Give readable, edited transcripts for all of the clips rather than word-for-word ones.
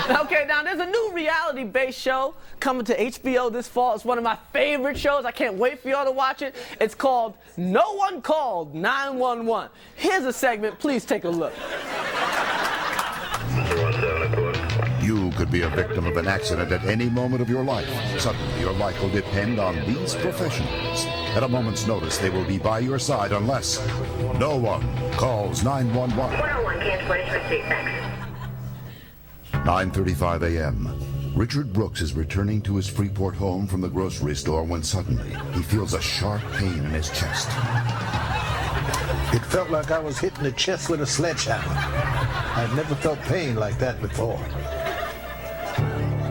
Okay, now there's a new reality-based show coming to HBO this fall. It's one of my favorite shows. I can't wait for y'all to watch it. It's called No One Called 911. Here's a segment. Please take a look. You could be a victim of an accident at any moment of your life. Suddenly, your life will depend on these professionals. At a moment's notice, they will be by your side unless no one calls 911. 101 cancellation receipt, thanks. 9:35 a.m. Richard Brooks is returning to his Freeport home from the grocery store when suddenly he feels a sharp pain in his chest. It felt like I was hitting the chest with a sledgehammer. I'd never felt pain like that before.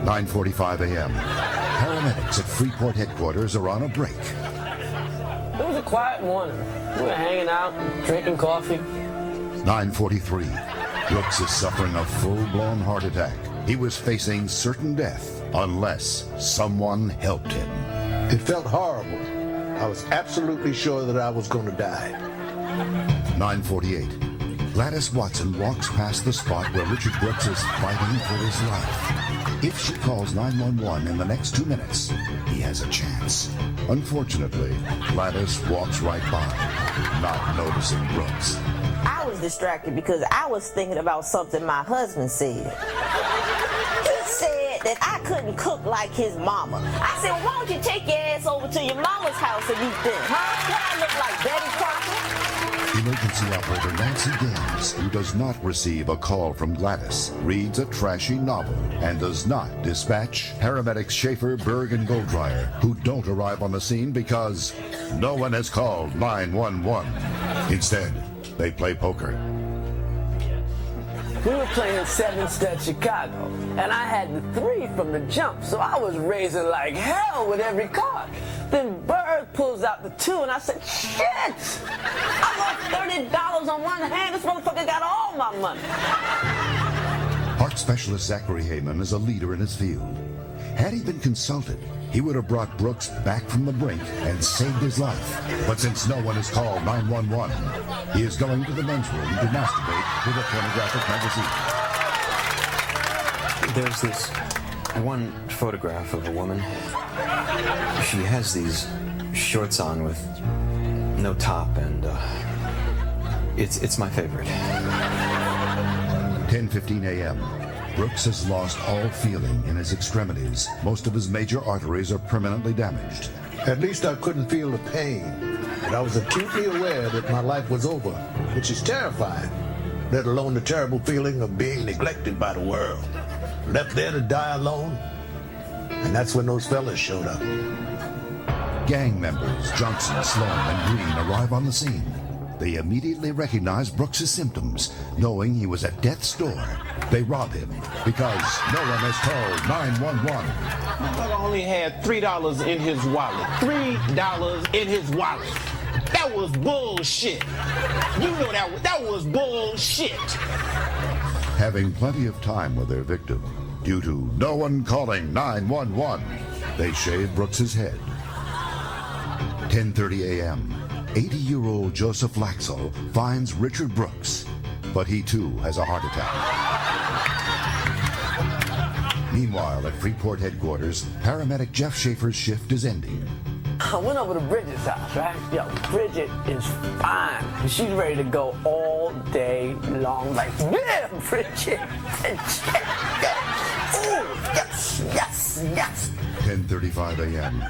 9:45 a.m. Paramedics at Freeport headquarters are on a break. It was a quiet morning. We were hanging out, drinking coffee. 9:43. Brooks is suffering a full-blown heart attack. He was facing certain death unless someone helped him. It felt horrible. I was absolutely sure that I was going to die. 9:48. Gladys Watson walks past the spot where Richard Brooks is fighting for his life. If she calls 911 in the next 2 minutes, he has a chance. Unfortunately, Gladys walks right by, not noticing Brooks. I was distracted because I was thinking about something my husband said. He said that I couldn't cook like his mama. I said, why don't you take your ass over to your mama's house and eat then, huh? What, I look like Betty Crocker? Emergency operator Nancy Gaines, who does not receive a call from Gladys, reads a trashy novel and does not dispatch paramedics Schaeffer, Berg, and Goldreyer, who don't arrive on the scene because no one has called 911. Instead, they play poker. We were playing 7 Stud Chicago, and I had the 3 from the jump, so I was raising like hell with every card. Then Berg pulls out the 2, and I said, shit! I lost $30 on one hand. This motherfucker got all my money. Heart specialist Zachary HAYMAN is a leader in his field. Had he been consulted, he would have brought Brooks back from the brink and saved his life. But since no one has called 911, he is going to the men's room to masturbate with a pornographic magazine. There's this one photograph of a woman. She has these shorts on with no top, and it's my favorite. 10:15 a.m. Brooks has lost all feeling in his extremities. Most of his major arteries are permanently damaged. At least I couldn't feel the pain, but I was acutely aware that my life was over, which is terrifying, let alone the terrible feeling of being neglected by the world, left there to die alone. And that's when those fellas showed up. Gang members Johnson, Sloan, and Green arrive on the scene. They immediately recognize Brooks' symptoms, knowing he was at death's door. They rob him because no one has called 911. Motherfucker only had $3 in his wallet. $3 in his wallet. That was bullshit. You know that was bullshit. Having plenty of time with their victim, due to no one calling 911, they shave Brooks' head. 10:30 a.m. 80-year-old Joseph Laxell finds Richard Brooks, but he too has a heart attack. Meanwhile, at Freeport headquarters, paramedic Jeff Schaeffer's shift is ending. I went over to Bridget's house, right? Yo, Bridget is fine. She's ready to go all day long. Like, yeah, Bridget. Ooh, yes, yes, yes. 10:35 a.m.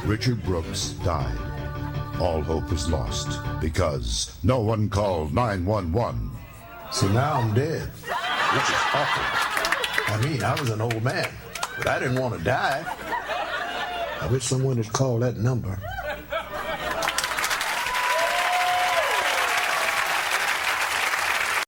Richard Brooks died. All hope is lost because no one called 911. So now I'm dead, which is awful. I mean, I was an old man, but I didn't want to die. I wish someone had called that number.